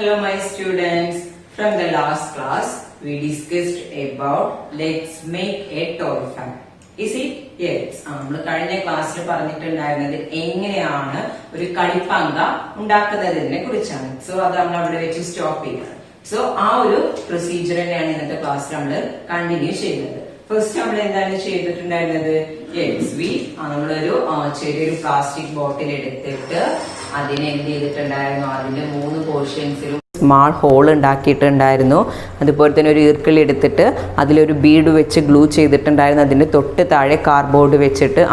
Hello my students. From the last class we discussed about let's make a toy fan. Is it? Yes. നമ്മൾ കഴിഞ്ഞ ക്ലാസ്സിൽ പറഞ്ഞിട്ടുണ്ടായിരുന്നത് എങ്ങനെയാണ് ഒരു കളിപ്പങ്ക ഉണ്ടാക്കുന്നതിനെ കുറിച്ചാണ്. സോ അത് നമ്മൾ അവിടെ വെച്ച് സ്റ്റോപ്പ് ചെയ്യുന്നത്. സോ ആ ഒരു പ്രൊസീജിയർ തന്നെയാണ് ഇന്നത്തെ ക്ലാസ്സിൽ നമ്മൾ കണ്ടിന്യൂ ചെയ്യുന്നത്. ഫസ്റ്റ് നമ്മൾ എന്താണ് ചെയ്തിട്ടുണ്ടായിരുന്നത്? നമ്മളൊരു ചെറിയൊരു പ്ലാസ്റ്റിക് ബോട്ടിൽ എടുത്തിട്ട് അതിനെ എന്ത് ചെയ്തിട്ടുണ്ടായിരുന്നു, അതിന്റെ 3 പോർഷൻസിലും സ്മാൾ ഹോൾ ഉണ്ടാക്കിയിട്ടുണ്ടായിരുന്നു. അതുപോലെ തന്നെ ഒരു ഈർക്കിളി എടുത്തിട്ട് അതിലൊരു ബീഡ് വെച്ച് ഗ്ലൂ ചെയ്തിട്ടുണ്ടായിരുന്നു. അതിൻ്റെ തൊട്ട് താഴെ കാർഡ്ബോർഡ് വെച്ചിട്ട്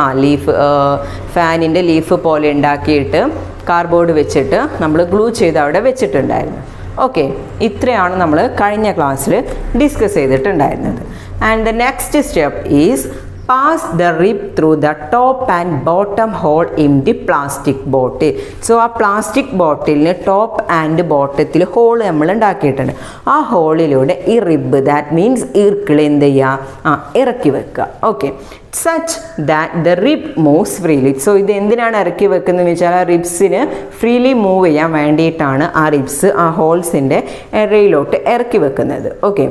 ഫാനിൻ്റെ ലീഫ് പോലെ ഉണ്ടാക്കിയിട്ട് കാർഡ്ബോർഡ് വെച്ചിട്ട് നമ്മൾ ഗ്ലൂ ചെയ്ത് അവിടെ വെച്ചിട്ടുണ്ടായിരുന്നു. ഓക്കെ, ഇത്രയാണ് നമ്മൾ കഴിഞ്ഞ ക്ലാസ്സിൽ ഡിസ്കസ് ചെയ്തിട്ടുണ്ടായിരുന്നത്. And the next step is pass the rib through the top and bottom hole in the plastic bottle. So ആ പ്ലാസ്റ്റിക് ബോട്ടിലിന് ടോപ്പ് ആൻഡ് ബോട്ടത്തിൽ ഹോൾ നമ്മൾ ഉണ്ടാക്കിയിട്ടുണ്ട്. ആ ഹോളിലൂടെ ഈ റിബ്, ദാറ്റ് മീൻസ് ഈർക്കിൾ എന്ത് ചെയ്യുക, ഇറക്കി വെക്കുക. Okay, such that the rib moves freely. So ഇത് എന്തിനാണ് ഇറക്കി വെക്കുന്നതെന്ന് വെച്ചാൽ ആ റിബ്സിന് ഫ്രീലി മൂവ് ചെയ്യാൻ വേണ്ടിയിട്ടാണ് ആ റിബ്സ് ആ ഹോൾസിൻ്റെ ഇടയിലോട്ട് ഇറക്കി വെക്കുന്നത്. Okay,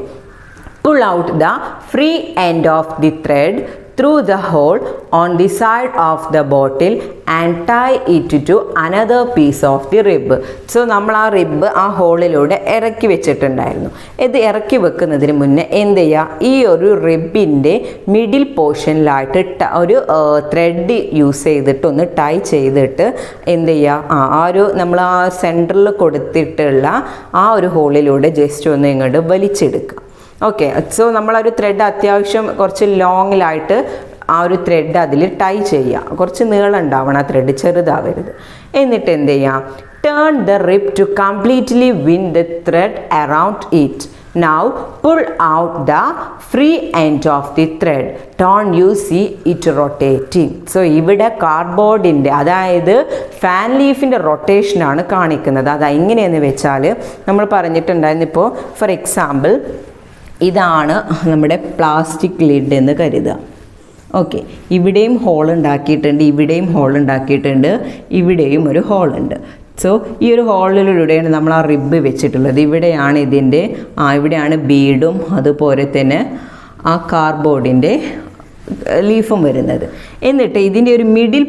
pull out the free end of the thread through the hole on the side of the bottle and tie it to another piece of the rib. So നമ്മൾ ആ rib ആ ഹോളിലൂടെ ഇറക്കി വെച്ചിട്ടുണ്ടായിരുന്നു. ഇത് ഇറക്കി വെക്കുന്നതിന് മുന്നേ എന്ത് ചെയ്യുക, ഈ ഒരു റിബിൻ്റെ മിഡിൽ പോർഷനിലായിട്ട് ഒരു ത്രെഡ് യൂസ് ചെയ്തിട്ട് ഒന്ന് ടൈ ചെയ്തിട്ട് എന്ത് ചെയ്യുക, ആ ഒരു നമ്മൾ ആ സെൻറ്ററിൽ കൊടുത്തിട്ടുള്ള ആ ഒരു ഹോളിലൂടെ ജസ്റ്റ് ഒന്ന് ഇങ്ങോട്ട് വലിച്ചെടുക്കുക. ഓക്കെ, സോ നമ്മളൊരു ത്രെഡ് അത്യാവശ്യം കുറച്ച് ലോങ്ങിലായിട്ട് ആ ഒരു ത്രെഡ് അതിൽ ടൈ ചെയ്യുക. കുറച്ച് നീളം ഉണ്ടാവണം, ആ ത്രെഡ് ചെറുതാവരുത്. എന്നിട്ട് എന്ത് ചെയ്യാം, turn the rib to completely wind the thread around it. Now pull out the free end of the thread. Turn you see it rotating. So ഇവിടെ കാർഡ്ബോർഡിൻ്റെ, അതായത് ഫാൻ ലീഫിൻ്റെ റൊട്ടേഷനാണ് കാണിക്കുന്നത്. അതെങ്ങനെയെന്ന് വെച്ചാൽ നമ്മൾ പറഞ്ഞിട്ടുണ്ടായിരുന്നു. ഇപ്പോൾ ഫോർ എക്സാമ്പിൾ ഇതാണ് നമ്മുടെ പ്ലാസ്റ്റിക് ലിഡ് എന്ന് കരുതുക. ഓക്കെ, ഇവിടെയും ഹോൾ ഉണ്ടാക്കിയിട്ടുണ്ട്, ഇവിടെയും ഹോൾ ഉണ്ടാക്കിയിട്ടുണ്ട്, ഇവിടെയും ഒരു ഹോളുണ്ട്. സോ ഈ ഒരു ഹോളിലൂടെയാണ് നമ്മൾ ആ റിബ് വെച്ചിട്ടുള്ളത്. ഇവിടെയാണ് ഇതിൻ്റെ ഇവിടെയാണ് ബീഡും അതുപോലെ തന്നെ ആ കാർഡ്ബോർഡിൻ്റെ ലീഫും വരുന്നത്. എന്നിട്ട് ഇതിൻ്റെ ഒരു മിഡിൽ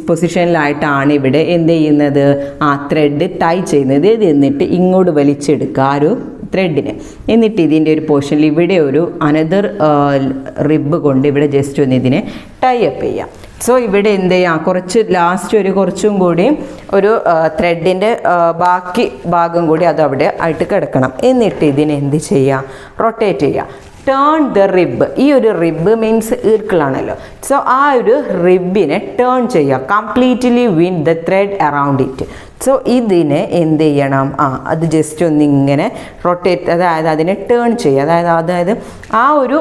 പൊസിഷനിലായിട്ടാണ് ഇവിടെ എന്ത് ചെയ്യുന്നത്, ആ ത്രെഡ് ടൈ ചെയ്യുന്നത്. എന്നിട്ട് ഇങ്ങോട്ട് വലിച്ചെടുക്കുക ആ ഒരു ത്രെഡിന്. എന്നിട്ട് ഇതിൻ്റെ ഒരു പോർഷനിൽ ഇവിടെ ഒരു അനദർ റിബ് കൊണ്ട് ഇവിടെ ജസ്റ്റ് ഒന്ന് ഇതിനെ ടൈ അപ്പ് ചെയ്യാം. സോ ഇവിടെ എന്ത് ചെയ്യാം, കുറച്ചും കൂടി ഒരു ത്രെഡിൻ്റെ ബാക്കി ഭാഗം കൂടി അത് അവിടെ ആയിട്ട് കിടക്കണം. എന്നിട്ട് ഇതിനെ എന്ത് ചെയ്യാം, റൊട്ടേറ്റ് ചെയ്യാം. Turn the rib. ഈ ഒരു റിബ് മീൻസ് ഈർക്കിളാണല്ലോ. സോ ആ ഒരു റിബിനെ ടേൺ ചെയ്യുക. Completely wind the thread around it. So ഇതിനെ എന്ത് ചെയ്യണം, അത് ജസ്റ്റ് ഒന്നിങ്ങനെ റൊട്ടേറ്റ്, അതായത് അതിനെ ടേൺ ചെയ്യുക. അതായത് ആ ഒരു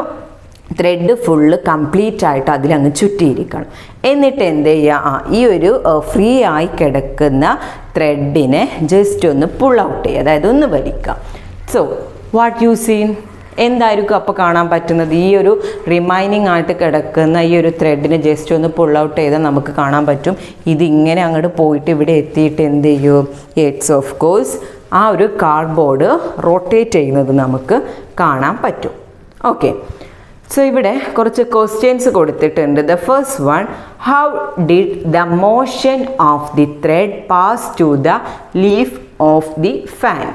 ത്രെഡ് ഫുള്ള് കംപ്ലീറ്റ് ആയിട്ട് അതിലങ്ങ് ചുറ്റിയിരിക്കണം. എന്നിട്ട് എന്ത് ചെയ്യുക, ഈ ഒരു ഫ്രീ ആയി കിടക്കുന്ന ത്രെഡിനെ ജസ്റ്റ് ഒന്ന് പുൾ ഔട്ട് ചെയ്യുക, അതായത് ഒന്ന് വലിക്കുക. സോ വാട്ട് യു സീൻ, എന്തായിരിക്കും അപ്പോൾ കാണാൻ പറ്റുന്നത്, ഈ ഒരു റിമൈനിങ് ആയിട്ട് കിടക്കുന്ന ഈ ഒരു ത്രെഡിനെ ജസ്റ്റ് ഒന്ന് പുൾ ഔട്ട് ചെയ്താൽ നമുക്ക് കാണാൻ പറ്റും ഇതിങ്ങനെ അങ്ങോട്ട് പോയിട്ട് ഇവിടെ എത്തിയിട്ട് എന്ത് ചെയ്യും, ഇറ്റ്സ് ഓഫ് കോഴ്സ് ആ ഒരു കാർഡ്ബോർഡ് റൊട്ടേറ്റ് ചെയ്യുന്നത് നമുക്ക് കാണാൻ പറ്റും. ഓക്കെ, സോ ഇവിടെ കുറച്ച് ക്വസ്റ്റ്യൻസ് കൊടുത്തിട്ടുണ്ട്. The first one, how did the motion of the thread pass to the leaf of the fan.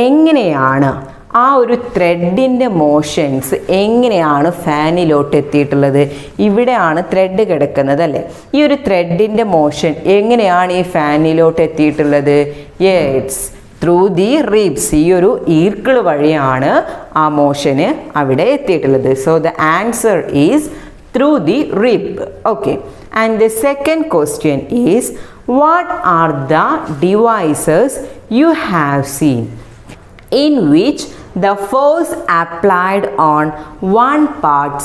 എങ്ങനെയാണ് ആ ഒരു ത്രെഡിൻ്റെ മോഷൻസ് എങ്ങനെയാണ് ഫാനിലോട്ട് എത്തിയിട്ടുള്ളത്? ഇവിടെയാണ് ത്രെഡ് കിടക്കുന്നത് അല്ലേ. ഈ ഒരു ത്രെഡിൻ്റെ മോഷൻ എങ്ങനെയാണ് ഈ ഫാനിലോട്ട് എത്തിയിട്ടുള്ളത്? Yes, through the ribs. ഈ ഒരു ഈർക്കിൾ വഴിയാണ് ആ മോഷന് അവിടെ എത്തിയിട്ടുള്ളത്. So the answer is through the rib. Okay, and the second question is, what are the devices you have seen in which the force applied on one part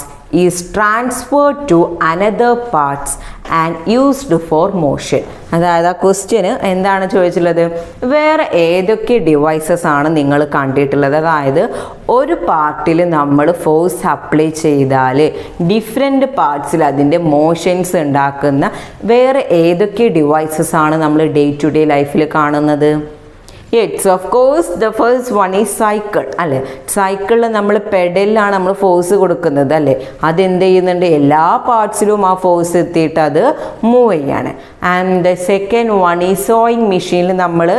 is transferred to another parts and used for motion. അതായത് ആ question എന്താണ് ചോദിച്ചിട്ടുള്ളത്, വേറെ ഏതൊക്കെ devices ആണ് നിങ്ങൾ കണ്ടിട്ടുള്ളത്? അതായത് ഒരു പാർട്ടിൽ നമ്മൾ ഫോഴ്സ് അപ്ലൈ ചെയ്താൽ ഡിഫറെൻറ്റ് പാർട്സിൽ അതിൻ്റെ മോഷൻസ് ഉണ്ടാക്കുന്ന വേറെ ഏതൊക്കെ ഡിവൈസസ് ആണ് നമ്മൾ ഡേ ടു ഡേ ലൈഫിൽ കാണുന്നത്? Yes of course the first one is cycle അല്ലേ. സൈക്കിളിൽ നമ്മൾ പെഡലിലാണ് നമ്മൾ ഫോഴ്സ് കൊടുക്കുന്നത് അല്ലേ. അതെന്ത് ചെയ്യുന്നുണ്ട്, എല്ലാ പാർട്സിലും ആ ഫോഴ്സ് എത്തിയിട്ട് അത് മൂവ് ചെയ്യാണ്. And the second one is sowing മെഷീനിൽ നമ്മൾ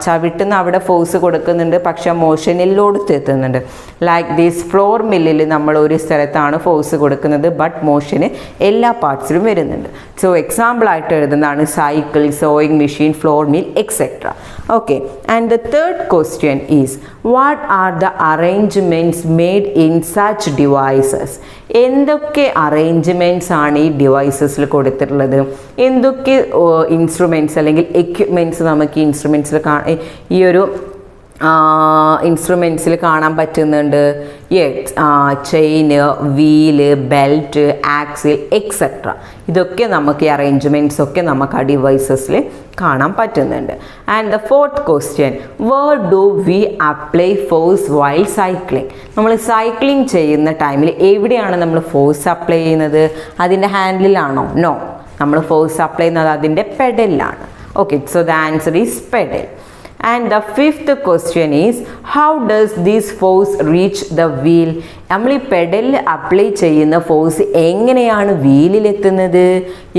ചവിട്ടുന്ന അവിടെ ഫോഴ്സ് കൊടുക്കുന്നുണ്ട്, പക്ഷെ മോഷനിലോടുത്ത് എത്തുന്നുണ്ട്. ലൈക്ക് ദിസ് ഫ്ലോർ മില്ലിൽ നമ്മൾ ഒരു സ്ഥലത്താണ് ഫോഴ്സ് കൊടുക്കുന്നത്, ബട്ട് മോഷന് എല്ലാ പാർട്സിലും വരുന്നുണ്ട്. സോ എക്സാമ്പിൾ ആയിട്ട് എഴുതുന്നതാണ് cycle, sewing machine, flour mill etcetera. Okay. And the third question is, what are the arrangements made in such devices? എന്തൊക്കെ അറേഞ്ച്മെൻറ്റ്സ് ആണ് ഈ ഡിവൈസസിൽ കൊടുത്തിട്ടുള്ളത്, എന്തൊക്കെ ഇൻസ്ട്രുമെൻറ്റ്സ് അല്ലെങ്കിൽ എക്യുപ്മെൻറ്റ്സ് നമുക്ക് ഇൻസ്ട്രുമെൻറ്റ്സിൽ ഈ ഒരു ഇൻസ്ട്രുമെൻറ്റ്സിൽ കാണാൻ പറ്റുന്നുണ്ട്. ചെയിന്, വീല്, ബെൽറ്റ്, ആക്സിൽ എക്സെട്ര. ഇതൊക്കെ നമുക്ക് ഈ അറേഞ്ച്മെൻറ്റ്സ് ഒക്കെ നമുക്ക് ആ ഡിവൈസസിൽ കാണാൻ പറ്റുന്നുണ്ട്. And the fourth question, where do we apply force while cycling? നമ്മൾ സൈക്ലിംഗ് ചെയ്യുന്ന ടൈമിൽ എവിടെയാണ് നമ്മൾ ഫോഴ്സ് അപ്ലൈ ചെയ്യുന്നത്? അതിൻ്റെ ഹാൻഡിലാണോ? നോ, നമ്മൾ ഫോഴ്സ് അപ്ലൈ ചെയ്യുന്നത് അതിൻ്റെ പെഡലിലാണ്. Okay, so the answer is pedal. And the fifth question is, how does this force reach the wheel? നമ്മൾ ഈ പെഡലിൽ അപ്ലൈ ചെയ്യുന്ന ഫോഴ്സ് എങ്ങനെയാണ് വീലിലെത്തുന്നത്?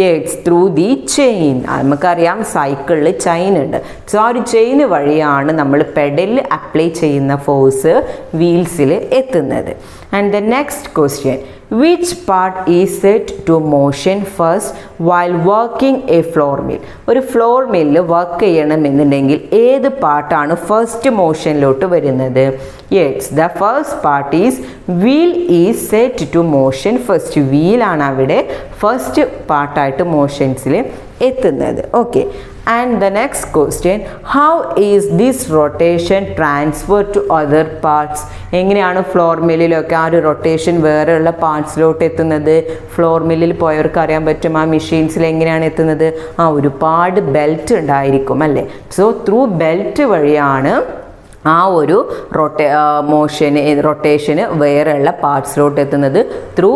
Yes, through the chain. നമുക്കറിയാം സൈക്കിളിൽ ചെയിൻ ഉണ്ട്. സോ ആ ഒരു ചെയിൻ വഴിയാണ് നമ്മൾ പെഡലിൽ അപ്ലൈ ചെയ്യുന്ന ഫോഴ്സ് വീൽസിൽ എത്തുന്നത്. And the next question, which part is set to motion first while working a floor mill? ഒരു ഫ്ലോർ മില്ല് വർക്ക് ചെയ്യണമെന്നുണ്ടെങ്കിൽ ഏത് പാർട്ടാണ് ഫസ്റ്റ് മോഷനിലോട്ട് വരുന്നത്? Yes, the first part is wheel is set to motion first. വീലാണ് അവിടെ first പാർട്ടായിട്ട് മോഷൻസിൽ എത്തുന്നത്. Okay. And the next question, how is this rotation transfer to other parts? എങ്ങനെയാണ് ഫ്ലോർ മില്ലിലൊക്കെ ആ ഒരു റൊട്ടേഷൻ വേറെയുള്ള പാർട്സിലോട്ട് എത്തുന്നത്? ഫ്ലോർ മില്ലിൽ പോയവർക്ക് അറിയാൻ പറ്റും ആ മെഷീൻസിൽ എങ്ങനെയാണ് എത്തുന്നത്. ഒരുപാട് ബെൽറ്റ് ഉണ്ടായിരിക്കും അല്ലേ. സോ ത്രൂ ബെൽറ്റ് വഴിയാണ് ആ ഒരു റൊട്ടേഷന് വേറെയുള്ള പാർട്സിലോട്ട് എത്തുന്നത്. ത്രൂ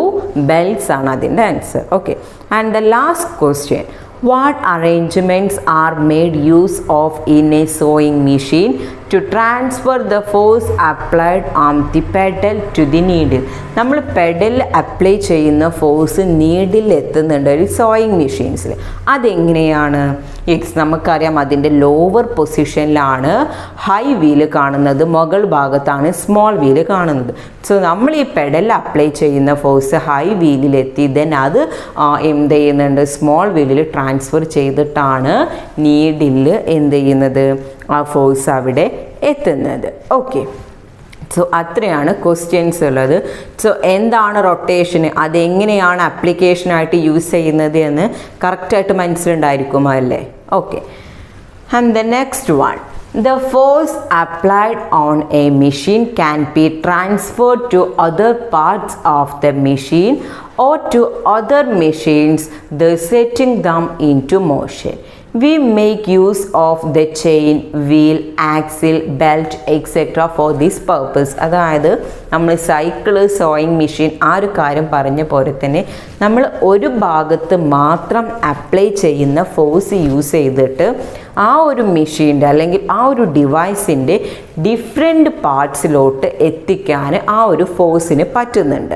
ബെൽറ്റ്സ് ആണ് അതിൻ്റെ answer. Okay. And the last question, what arrangements are made use of in a sewing machine to transfer the force applied on the pedal to the needle? നമ്മൾ pedal apply ചെയ്യുന്ന force needle എത്തുന്നുണ്ട് ഒരു sowing മെഷീൻസിൽ. അതെങ്ങനെയാണ്? Yes, നമുക്കറിയാം അതിൻ്റെ lower പൊസിഷനിലാണ് high wheel കാണുന്നത്, മുകൾ ഭാഗത്താണ് സ്മോൾ വീല് കാണുന്നത്. സോ നമ്മൾ ഈ പെഡൽ അപ്ലൈ ചെയ്യുന്ന ഫോഴ്സ് ഹൈ വീലിലെത്തി ദെൻ അത് എന്ത് ചെയ്യുന്നുണ്ട്, സ്മോൾ വീലിൽ ട്രാൻസ്ഫർ ചെയ്തിട്ടാണ് നീഡിൽ എന്ത് ചെയ്യുന്നത്, ആ ഫോഴ്സ് അവിടെ എത്തുന്നത്. ഓക്കെ. സോ അത്രയാണ് ക്വസ്റ്റ്യൻസ് ഉള്ളത്. സോ എന്താണ് റൊട്ടേഷൻ, അതെങ്ങനെയാണ് ആപ്ലിക്കേഷനായിട്ട് യൂസ് ചെയ്യുന്നത് എന്ന് കറക്റ്റായിട്ട് മനസ്സിലുണ്ടായിരിക്കും അല്ലേ. Okay. And the next one, the force applied on a machine can be transferred to other parts of the machine or to other machines, thus setting them into motion. We make use of the chain, wheel, axle, belt, etc. for this purpose. അതായത് നമ്മൾ cycle, sowing machine ആ ഒരു കാര്യം പറഞ്ഞ പോലെ തന്നെ നമ്മൾ ഒരു ഭാഗത്ത് മാത്രം അപ്ലൈ ചെയ്യുന്ന ഫോഴ്സ് യൂസ് ചെയ്തിട്ട് ആ ഒരു മെഷീൻ്റെ അല്ലെങ്കിൽ ആ ഒരു ഡിവൈസിൻ്റെ ഡിഫറെൻറ്റ് പാർട്സിലോട്ട് എത്തിക്കാൻ ആ ഒരു ഫോഴ്സിന് പറ്റുന്നുണ്ട്.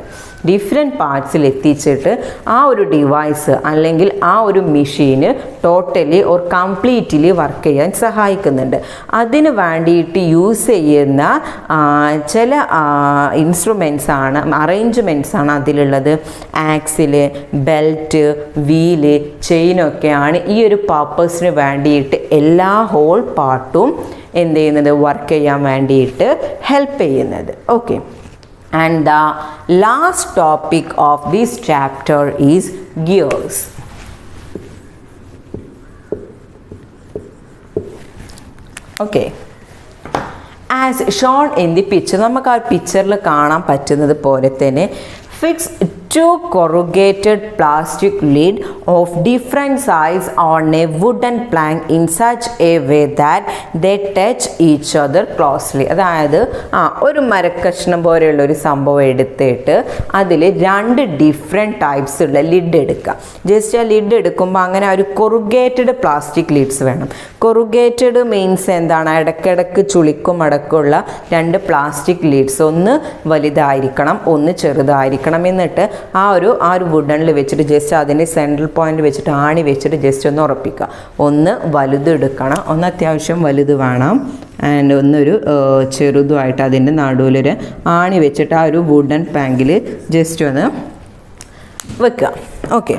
ഡിഫറെൻറ്റ് പാർട്സിൽ എത്തിച്ചിട്ട് ആ ഒരു ഡിവൈസ് അല്ലെങ്കിൽ ആ ഒരു മെഷീന് ടോട്ടലി ഓർ കംപ്ലീറ്റ്ലി വർക്ക് ചെയ്യാൻ സഹായിക്കുന്നുണ്ട്. അതിന് വേണ്ടിയിട്ട് യൂസ് ചെയ്യുന്ന ചില ഇൻസ്ട്രുമെൻറ്റ്സ് ആണ്, അറേഞ്ച്മെൻറ്റ്സ് ആണ് അതിലുള്ളത്. ആക്സില്, ബെൽറ്റ്, വീല്, ചെയിനൊക്കെയാണ് ഈ ഒരു പർപ്പസിന് വേണ്ടിയിട്ട് എല്ലാ ഹോൾ പാർട്ടും എന്ത് ചെയ്യുന്നത്, വർക്ക് ചെയ്യാൻ വേണ്ടിയിട്ട് ഹെൽപ്പ് ചെയ്യുന്നത്. Okay. And the last topic of this chapter is gears. Okay. As shown in the picture, നമുക്ക് ആ പിക്ചറിൽ കാണാൻ പറ്റുന്നത് പോലെ തന്നെ fix two corrugated plastic lid of different size on a wooden plank in such a way that they touch each other closely. അതായത് ഒരു മരക്കഷ്ണം പോലെയുള്ള ഒരു സംഭവം എടുത്തിട്ട് അതിൽ രണ്ട് ഡിഫറെൻറ്റ് ടൈപ്സ് ഉള്ള ലിഡ് എടുക്കുക. ജസ്റ്റ് ആ ലിഡ് എടുക്കുമ്പോൾ അങ്ങനെ ഒരു കൊറുഗേറ്റഡ് പ്ലാസ്റ്റിക് ലിഡ്സ് വേണം. കൊറുഗേറ്റഡ് മീൻസ് എന്താണ്? ഇടയ്ക്കിടയ്ക്ക് ചുളിക്കും അടക്കമുള്ള രണ്ട് പ്ലാസ്റ്റിക് ലിഡ്സ്, ഒന്ന് വലുതായിരിക്കണം ഒന്ന് ചെറുതായിരിക്കണം. എന്നിട്ട് ആ ഒരു വുഡനിൽ വെച്ചിട്ട് ജസ്റ്റ് അതിൻ്റെ സെൻട്രൽ പോയിന്റ് വെച്ചിട്ട് ആണി വെച്ചിട്ട് ജസ്റ്റ് ഒന്ന് ഉറപ്പിക്കുക. ഒന്ന് വലുത് എടുക്കണം, ഒന്ന് അത്യാവശ്യം വലുത് വേണം, ആൻഡ് ഒന്നൊരു ചെറുതുമായിട്ട് അതിൻ്റെ നടുവിലൊരു ആണി വെച്ചിട്ട് ആ ഒരു വുഡൻ പാങ്കിൽ ജസ്റ്റ് ഒന്ന് വെക്കുക. Okay,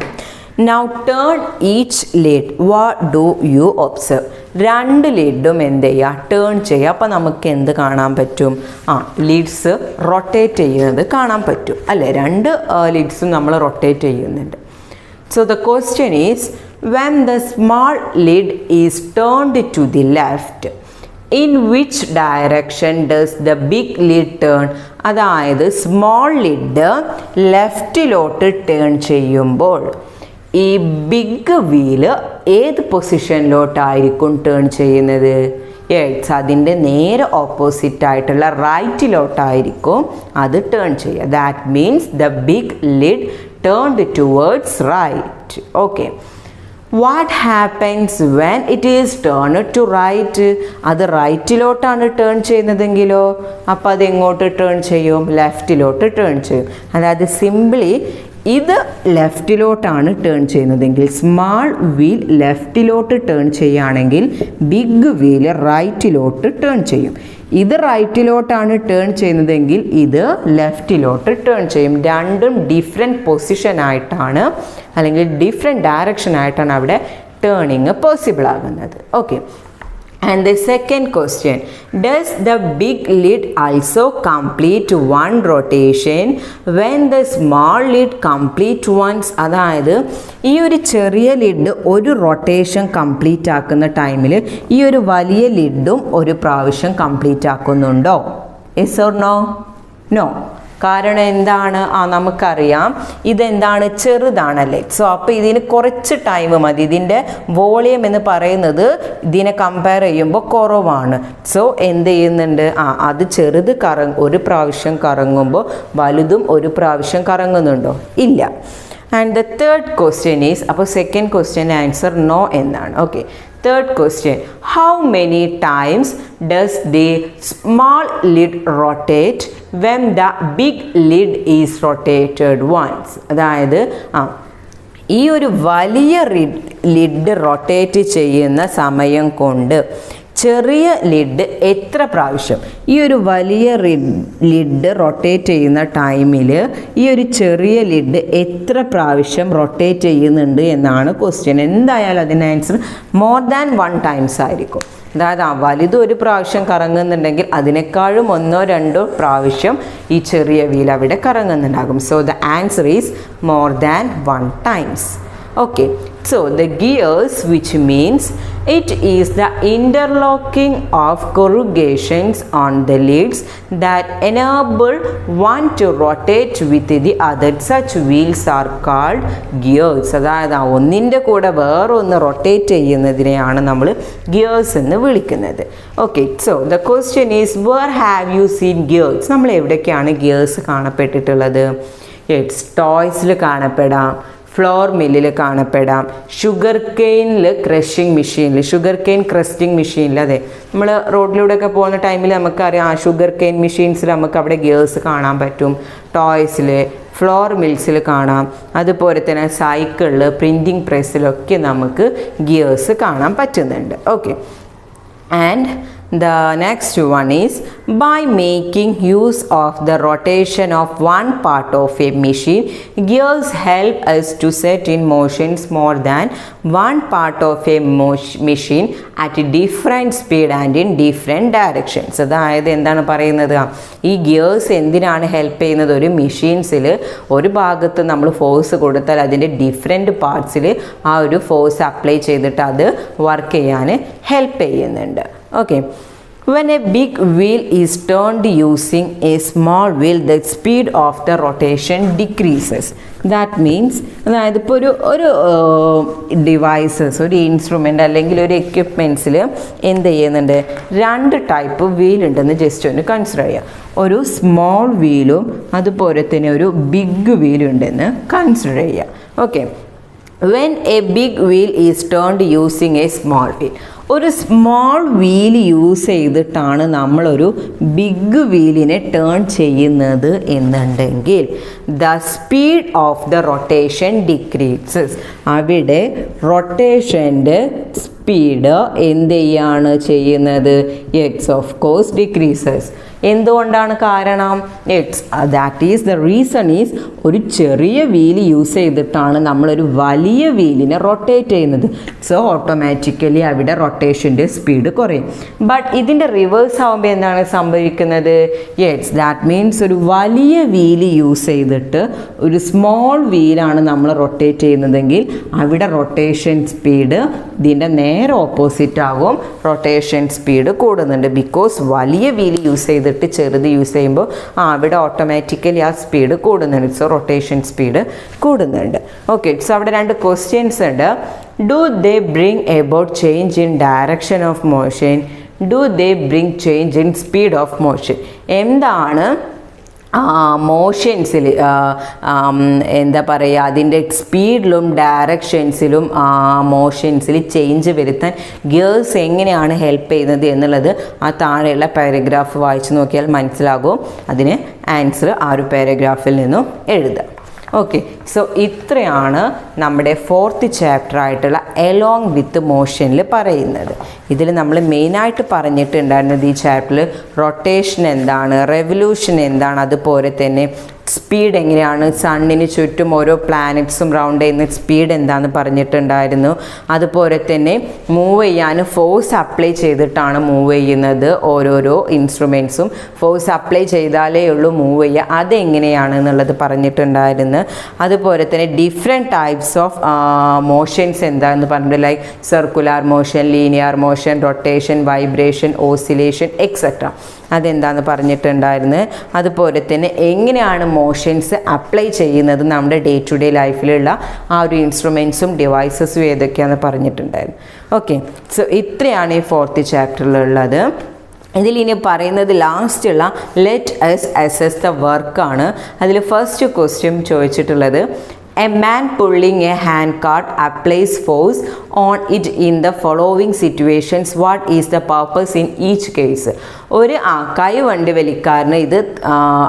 now turn each lid. What do you observe? രണ്ട് ലിഡും എന്ത് ചെയ്യുക? ടേൺ ചെയ്യുക. അപ്പോൾ നമുക്ക് എന്ത് കാണാൻ പറ്റും? ലിഡ്സ് റൊട്ടേറ്റ് ചെയ്യുന്നത് കാണാൻ പറ്റും അല്ലേ? രണ്ട് ലിഡ്സും നമ്മൾ റൊട്ടേറ്റ് ചെയ്യുന്നുണ്ട്. So the question is, when the small lid is turned to the left, in which direction does the big lid turn? അതായത് സ്മോൾ ലിഡ് ലെഫ്റ്റിലോട്ട് ടേൺ ചെയ്യുമ്പോൾ ഈ ബിഗ് വീല് ഏത് പൊസിഷനിലോട്ടായിരിക്കും ടേൺ ചെയ്യുന്നത്? യെസ്, അതിൻ്റെ നേരെ ഓപ്പോസിറ്റ് ആയിട്ടുള്ള റൈറ്റിലോട്ടായിരിക്കും അത് ടേൺ ചെയ്യുക. That means the big lid turned towards right. Okay, what happens when it is turn to right? അത് റൈറ്റിലോട്ടാണ് ടേൺ ചെയ്യുന്നതെങ്കിലോ അപ്പോൾ അത് എങ്ങോട്ട് ടേൺ ചെയ്യും? ലെഫ്റ്റിലോട്ട് ടേൺ ചെയ്യും. അതായത് സിംപ്ലി ഇത് ലെഫ്റ്റിലോട്ടാണ് ടേൺ ചെയ്യുന്നതെങ്കിൽ, സ്മാൾ വീൽ ലെഫ്റ്റിലോട്ട് ടേൺ ചെയ്യുകയാണെങ്കിൽ ബിഗ് വീല് റൈറ്റിലോട്ട് ടേൺ ചെയ്യും. ഇത് റൈറ്റിലോട്ടാണ് ടേൺ ചെയ്യുന്നതെങ്കിൽ ഇത് ലെഫ്റ്റിലോട്ട് ടേൺ ചെയ്യും. രണ്ടും ഡിഫറെൻറ്റ് പൊസിഷനായിട്ടാണ് അല്ലെങ്കിൽ ഡിഫറെൻറ്റ് ഡയറക്ഷനായിട്ടാണ് അവിടെ ടേണിങ് പോസിബിൾ ആകുന്നത്. Okay, and the second question, does the big lid also complete one rotation when the small lid complete once? അതായത് ഈ ഒരു ചെറിയ ലിഡ് ഒരു റൊട്ടേഷൻ കംപ്ലീറ്റ് ആക്കുന്ന ടൈമിൽ ഈ ഒരു വലിയ ലിഡും ഒരു പ്രാവശ്യം കംപ്ലീറ്റ് ആക്കുന്നുണ്ടോ? Yes or no? നോ. കാരണം എന്താണ്? നമുക്കറിയാം ഇതെന്താണ്, ചെറുതാണല്ലേ. സോ അപ്പോൾ ഇതിന് കുറച്ച് ടൈം മതി. ഇതിൻ്റെ വോളിയം എന്ന് പറയുന്നത് ഇതിനെ കമ്പയർ ചെയ്യുമ്പോൾ കുറവാണ്. സോ എന്ത് ചെയ്യുന്നുണ്ട്? അത് ചെറുത് ഒരു പ്രാവശ്യം കറങ്ങുമ്പോൾ വലുതും ഒരു പ്രാവശ്യം കറങ്ങുന്നുണ്ടോ? ഇല്ല. And the third question is, അപ്പോൾ സെക്കൻഡ് ക്വസ്റ്റ്യൻ ആൻസർ നോ എന്നാണ്. Okay, third question, how many times does the small lid rotate when the big lid is rotated once? അതായത് ഈ ഒരു വലിയ ലിഡ് റൊട്ടേറ്റ് ചെയ്യുന്ന സമയം കൊണ്ട് ചെറിയ ലിഡ് എത്ര പ്രാവശ്യം, ഈ ഒരു വലിയ ലിഡ് റൊട്ടേറ്റ് ചെയ്യുന്ന ടൈമിൽ ഈ ഒരു ചെറിയ ലിഡ് എത്ര പ്രാവശ്യം റൊട്ടേറ്റ് ചെയ്യുന്നുണ്ട് എന്നാണ് ക്വസ്റ്റ്യൻ. എന്തായാലും അതിൻ്റെ ആൻസർ മോർ ദാൻ 1 ടൈംസ് ആയിരിക്കും. അതായത് വലുത് ഒരു പ്രാവശ്യം കറങ്ങുന്നുണ്ടെങ്കിൽ അതിനേക്കാളും 1-2 പ്രാവശ്യം ഈ ചെറിയ വീൽ അവിടെ കറങ്ങുന്നുണ്ടാകും. So the answer is more than 1 times. Okay, so the gears, which means it is the interlocking of corrugations on the lids that enable one to rotate with the other. Such wheels are called gears. അതായത് ഒന്നിൻ്റെ കൂടെ വേറൊന്ന് rotate ചെയ്യുന്നതിനെയാണ് നമ്മൾ gears എന്ന് വിളിക്കുന്നത്. Okay, so the question is, where have you seen gears? നമ്മൾ എവിടെയൊക്കെയാണ് gears കാണപ്പെട്ടിട്ടുള്ളത്? Yes, ടോയ്സിൽ കാണപ്പെടാം, ഫ്ലോർ മില്ലിൽ കാണപ്പെടാം, ഷുഗർ കെയിനിൽ ക്രഷിങ് മെഷീനിൽ, ഷുഗർ കെയിൻ ക്രസ്റ്റിംഗ് മെഷീനിൽ. അതെ, നമ്മൾ റോഡിലൂടെയൊക്കെ പോകുന്ന ടൈമിൽ നമുക്കറിയാം ഷുഗർ കെയിൻ മെഷീൻസിൽ നമുക്ക് അവിടെ ഗിയേഴ്സ് കാണാൻ പറ്റും. ടോയ്സിൽ, ഫ്ലോർ മിൽസിൽ കാണാം. അതുപോലെ തന്നെ സൈക്കിളിൽ, പ്രിൻറ്റിങ് പ്രസ്സിലൊക്കെ നമുക്ക് ഗിയേഴ്സ് കാണാൻ പറ്റുന്നുണ്ട്. Okay, and the next one is, by making use of the rotation of one part of a machine, gears help us to set in motions more than one part of a machine at a different speed and in different directions. അതായത് എന്താണ് പറയുന്നത്? ഈ gears എന്തിനാണ് help ചെയ്യുന്നത്? ഒരു മെഷീൻസിൽ ഒരു ഭാഗത്ത് നമ്മൾ ഫോഴ്സ് കൊടുത്താൽ അതിൻ്റെ ഡിഫറെൻറ്റ് പാർട്സിൽ ആ ഒരു ഫോഴ്സ് അപ്ലൈ ചെയ്തിട്ട് അത് വർക്ക് ചെയ്യാൻ ഹെൽപ്പ് ചെയ്യുന്നുണ്ട്. Okay, When a big wheel is turned using a small wheel, the speed of the rotation decreases. That means അതായത് ഇപ്പോൾ ഒരു ഡിവൈസസ്, ഒരു ഇൻസ്ട്രുമെൻ്റ് അല്ലെങ്കിൽ ഒരു എക്യുപ്മെൻറ്റ്സിൽ എന്ത് ചെയ്യുന്നുണ്ട്, രണ്ട് ടൈപ്പ് വീൽ ഉണ്ടെന്ന് ജസ്റ്റ് ഒന്ന് കൺസിഡർ ചെയ്യാം. ഒരു സ്മോൾ വീലും അതുപോലെ തന്നെ ഒരു ബിഗ് വീലും ഉണ്ടെന്ന് കൺസിഡർ ചെയ്യാം. Okay, when a big wheel is turned using a small wheel, ഒരു സ്മോൾ വീല് യൂസ് ചെയ്തിട്ടാണ് നമ്മളൊരു ബിഗ് വീലിനെ ടേൺ ചെയ്യുന്നത് എന്നുണ്ടെങ്കിൽ the speed of the rotation decreases. അവിടെ റൊട്ടേഷൻ്റെ സ്പീഡ് എന്ത് ചെയ്യാണ് ചെയ്യുന്നത്? Yes, of course decreases. എന്തുകൊണ്ടാണ് കാരണം? That is the reason is ഒരു ചെറിയ വീല് യൂസ് ചെയ്തിട്ടാണ് നമ്മളൊരു വലിയ വീലിനെ റൊട്ടേറ്റ് ചെയ്യുന്നത്. സോ ഓട്ടോമാറ്റിക്കലി അവിടെ റൊട്ടേഷൻ്റെ സ്പീഡ് കുറയും. ബട്ട് ഇതിൻ്റെ റിവേഴ്സ് ആകുമ്പോൾ എന്താണ് സംഭവിക്കുന്നത്? യെസ്, ദാറ്റ് മീൻസ് ഒരു വലിയ വീല് യൂസ് ചെയ്തിട്ട് ഒരു സ്മോൾ വീലാണ് നമ്മൾ റൊട്ടേറ്റ് ചെയ്യുന്നതെങ്കിൽ അവിടെ റൊട്ടേഷൻ സ്പീഡ് ഇതിൻ്റെ നേരെ ഓപ്പോസിറ്റ് ആകും. റൊട്ടേഷൻ സ്പീഡ് കൂടുന്നുണ്ട്. ബിക്കോസ് വലിയ വീല് യൂസ് ചെയ്തിട്ട് ചെറുത് യൂസ് ചെയ്യുമ്പോൾ അവിടെ ഓട്ടോമാറ്റിക്കലി ആ സ്പീഡ് കൂടുന്നുണ്ട്. സോ റൊട്ടേഷൻ സ്പീഡ് കൂടുന്നുണ്ട്. ഓക്കെ, സോ അവിടെ രണ്ട് ക്വസ്റ്റ്യൻസ് ഉണ്ട്. Do they bring about change in direction of motion? Do they bring change in speed of motion? എന്താണ് മോഷൻസിൽ എന്താ പറയുക, അതിൻ്റെ സ്പീഡിലും ഡയറക്ഷൻസിലും മോഷൻസിൽ ചേഞ്ച് വരുത്താൻ ഗിയേഴ്സ് എങ്ങനെയാണ് ഹെൽപ്പ് ചെയ്യുന്നത് എന്നുള്ളത് ആ താഴെയുള്ള പാരഗ്രാഫ് വായിച്ച് നോക്കിയാൽ മനസ്സിലാകും. അതിന് ആൻസർ ആ ഒരു പാരഗ്രാഫിൽ നിന്നും എഴുതുക. ഓക്കെ, സോ ഇത്രയാണ് നമ്മുടെ 4th ചാപ്റ്റർ ആയിട്ടുള്ള എലോങ് വിത്ത് മോഷനിൽ പറയുന്നത്. ഇതിൽ നമ്മൾ മെയിനായിട്ട് പറഞ്ഞിട്ടുണ്ടായിരുന്നത് ഈ ചാപ്റ്ററിൽ റൊട്ടേഷൻ എന്താണ്, റെവല്യൂഷൻ എന്താണ്, അതുപോലെ തന്നെ സ്പീഡ് എങ്ങനെയാണ്, സണ്ണിന് ചുറ്റും ഓരോ പ്ലാനറ്റ്സും റൗണ്ട് ചെയ്യുന്ന സ്പീഡ് എന്താണെന്ന് പറഞ്ഞിട്ടുണ്ടായിരുന്നു. അതുപോലെ തന്നെ മൂവ് ചെയ്യാൻ ഫോഴ്സ് അപ്ലൈ ചെയ്തിട്ടാണ് മൂവ് ചെയ്യുന്നത് ഓരോരോ ഇൻസ്ട്രുമെൻറ്റ്സും. ഫോഴ്സ് അപ്ലൈ ചെയ്താലേ ഉള്ളൂ മൂവ് ചെയ്യുക. അതെങ്ങനെയാണ് എന്നുള്ളത് പറഞ്ഞിട്ടുണ്ടായിരുന്നു. അതുപോലെ തന്നെ ഡിഫറെൻറ്റ് ടൈപ്സ് ഓഫ് മോഷൻസ് എന്താണെന്ന് പറഞ്ഞിട്ട്, like circular motion, linear motion, rotation, vibration, oscillation etcetera, അതെന്താണെന്ന് പറഞ്ഞിട്ടുണ്ടായിരുന്നു. അതുപോലെ തന്നെ എങ്ങനെയാണ് മോഷൻസ് അപ്ലൈ ചെയ്യുന്നത് നമ്മുടെ ഡേ ടു ഡേ ലൈഫിലുള്ള ആ ഒരു ഇൻസ്ട്രുമെൻറ്റ്സും ഡിവൈസസും ഏതൊക്കെയാണെന്ന് പറഞ്ഞിട്ടുണ്ടായിരുന്നു. ഓക്കെ, സോ ഇത്രയാണ് ഈ 4th ചാപ്റ്ററിലുള്ളത്. ഇതിലിനി പറയുന്നത് ലാസ്റ്റുള്ള ലെറ്റ് അസ് അസസ് ദ വർക്കാണ്. അതിൽ ഫസ്റ്റ് ക്വസ്റ്റ്യൻ ചോദിച്ചിട്ടുള്ളത്, a man pulling a hand cart applies force on it in the following situations. What is the purpose in each case? ഒരു കൈവണ്ടി വലിക്കാരന് ഇത്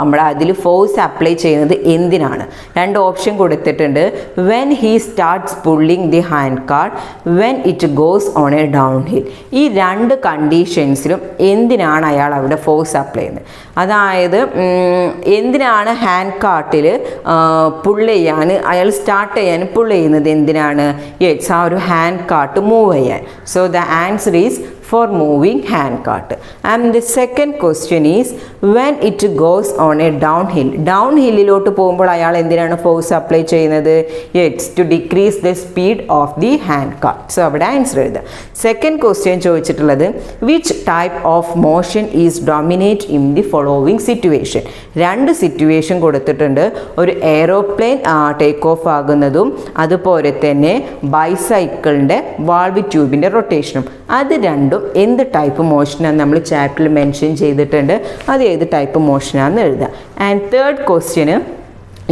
നമ്മൾ അതിൽ ഫോഴ്സ് അപ്ലൈ ചെയ്യുന്നത് എന്തിനാണ്? രണ്ട് ഓപ്ഷൻ കൊടുത്തിട്ടുണ്ട്. When he starts pulling the hand cart, when it goes on A down hill. ഈ രണ്ട് കണ്ടീഷൻസിലും എന്തിനാണ് അയാൾ അവിടെ ഫോഴ്സ് അപ്ലൈ ചെയ്യുന്നത്? അതായത് എന്തിനാണ് ഹാൻഡ് കാർട്ടിൽ പുള്ള് ചെയ്യാൻ അയാൾ സ്റ്റാർട്ട് ചെയ്യാൻ പുള്ള് ചെയ്യുന്നത് എന്തിനാണ്? യെസ്, ആ ഒരു ഹാൻഡ് കാർട്ട് മൂവ് ചെയ്യാൻ. So the answer is for moving hand cart. And the second question is when it goes on a downhill. Downhillലോട്ട് പോകുമ്പോൾ അയാൾ എന്തിനാണ് ഫോഴ്സ് അപ്ലൈ ചെയ്യുന്നത്? Yes, to decrease the speed of the hand cart. So അവിടെ answer എഴുതുക. Second question ചോദിച്ചിട്ടുള്ളത്, which type of motion is dominate in the following situation? രണ്ട് situation കൊടുത്തിട്ടുണ്ട്. ഒരു എയ്റോപ്ലെയിൻ ടേക്ക് ഓഫ് ആകുന്നതും അതുപോലെ തന്നെ ബൈസൈക്കിളിൻ്റെ വാൾവ് ട്യൂബിൻ്റെ റൊട്ടേഷനും. അത് രണ്ടും എന്ത് ടൈപ്പ് മോഷനാണെന്ന് നമ്മൾ ചാപ്റ്ററിൽ മെൻഷൻ ചെയ്തിട്ടുണ്ട്. അത് ഏത് ടൈപ്പ് മോഷനാണെന്ന് എഴുതുക. ആൻഡ് തേർഡ് ക്വസ്റ്റ്യന്,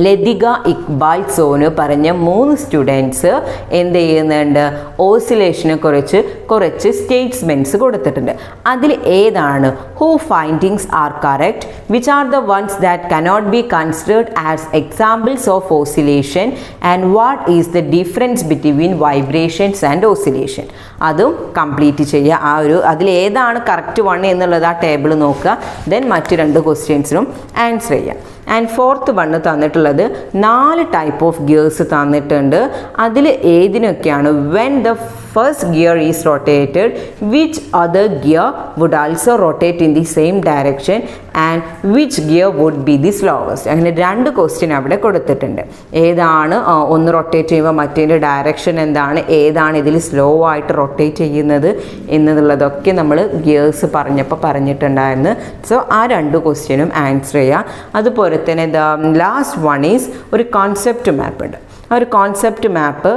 ലതിക, ഇക്ബാൽ, സോനു പറഞ്ഞ 3 സ്റ്റുഡൻസ് എന്ത് ചെയ്യുന്നുണ്ട്? ഓസിലേഷനെ കുറച്ച് സ്റ്റേറ്റ്മെൻറ്റ്സ് കൊടുത്തിട്ടുണ്ട്. അതിൽ ഏതാണ് who findings are correct, which are the ones that cannot be considered as examples of oscillation, and what is the difference between vibrations and oscillation? അതും കംപ്ലീറ്റ് ചെയ്യുക. ആ ഒരു അതിൽ ഏതാണ് കറക്റ്റ് വൺ എന്നുള്ളത് ആ ടേബിൾ നോക്കുക. ദെൻ മറ്റ് 2 ക്വസ്റ്റ്യൻസിനും ആൻസർ ചെയ്യാം. ആൻഡ് ഫോർത്ത് വണ്ണ് തന്നിട്ടുള്ളത് 4 ടൈപ്പ് ഓഫ് ഗിയേഴ്സ് തന്നിട്ടുണ്ട്. അതിൽ ഏതിനൊക്കെയാണ് when the first gear is rotated, which other gear would also rotate in the same direction and which gear would be the slowest? അങ്ങനെ രണ്ട് question അവിടെ കൊടുത്തിട്ടുണ്ട്. ഏതാണ് ഒന്ന് റൊട്ടേറ്റ് ചെയ്യുമ്പോൾ മറ്റേതിൻ്റെ ഡയറക്ഷൻ എന്താണ്, ഏതാണ് ഇതിൽ സ്ലോ ആയിട്ട് റൊട്ടേറ്റ് ചെയ്യുന്നത് എന്നുള്ളതൊക്കെ നമ്മൾ ഗിയേഴ്സ് പറഞ്ഞപ്പോൾ പറഞ്ഞിട്ടുണ്ടായിരുന്നു. സോ ആ രണ്ട് ക്വസ്റ്റ്യനും ആൻസർ ചെയ്യുക. അതുപോലെ തന്നെ ലാസ്റ്റ് വൺ ഈസ് ഒരു കോൺസെപ്റ്റ് മാപ്പ് ഉണ്ട്. ആ ഒരു concept map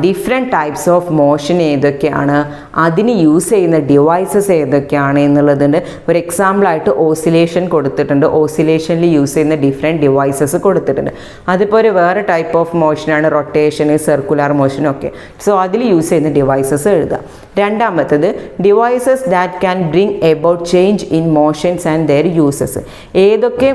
different types of motion ഏതൊക്കെയാണ്, അതിന് യൂസ് ചെയ്യുന്ന ഡിവൈസസ് ഏതൊക്കെയാണ് എന്നുള്ളതുണ്ട്. ഒരു എക്സാമ്പിളായിട്ട് ഓസിലേഷൻ കൊടുത്തിട്ടുണ്ട്. ഓസിലേഷനിൽ യൂസ് ചെയ്യുന്ന ഡിഫറെൻറ്റ് ഡിവൈസസ് കൊടുത്തിട്ടുണ്ട്. അതുപോലെ വേറെ ടൈപ്പ് ഓഫ് മോഷനാണ് റൊട്ടേഷൻ, സർക്കുലർ മോഷൻ ഒക്കെ. സോ അതിൽ യൂസ് ചെയ്യുന്ന ഡിവൈസസ് എഴുതുക. രണ്ടാമത്തത് devices that can bring about change in motions and their uses. ഏതൊക്കെ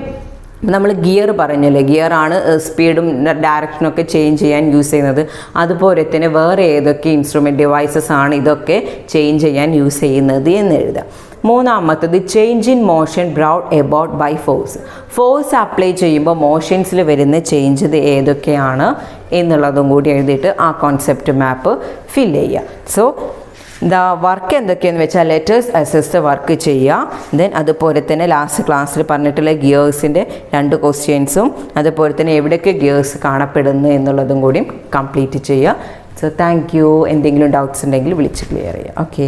നമ്മൾ ഗിയർ പറഞ്ഞല്ലേ, ഗിയറാണ് സ്പീഡും ഡയറക്ഷനൊക്കെ ചേഞ്ച് ചെയ്യാൻ യൂസ് ചെയ്യുന്നത്. അതുപോലെ തന്നെ വേറെ ഏതൊക്കെ ഇൻസ്ട്രുമെൻറ്റ് ഡിവൈസസ് ആണ് ഇതൊക്കെ ചേഞ്ച് ചെയ്യാൻ യൂസ് ചെയ്യുന്നത് എന്ന് എഴുതാം. മൂന്നാമത്തത് change in motion brought about by force. Force apply ചെയ്യുമ്പോൾ മോഷൻസിൽ വരുന്ന ചേഞ്ച് ഏതൊക്കെയാണ് എന്നുള്ളതും കൂടി എഴുതിയിട്ട് ആ കോൺസെപ്റ്റ് മാപ്പ് ഫിൽ ചെയ്യുക. സോ വർക്ക് എന്തൊക്കെയെന്ന് വെച്ചാൽ ലെറ്റേഴ്സ് അസിസ്റ്റ് വർക്ക് ചെയ്യുക. ദെൻ അതുപോലെ തന്നെ ലാസ്റ്റ് ക്ലാസ്സിൽ പറഞ്ഞിട്ടുള്ള ഗിയേഴ്സിൻ്റെ രണ്ട് ക്വസ്റ്റ്യൻസും അതുപോലെ തന്നെ എവിടെയൊക്കെ ഗിയേഴ്സ് കാണപ്പെടുന്നു എന്നുള്ളതും കൂടി കംപ്ലീറ്റ് ചെയ്യുക. So thank you. എന്തെങ്കിലും ഡൗട്ട്സ് ഉണ്ടെങ്കിൽ വിളിച്ച് ക്ലിയർ ചെയ്യുക. ഓക്കെ.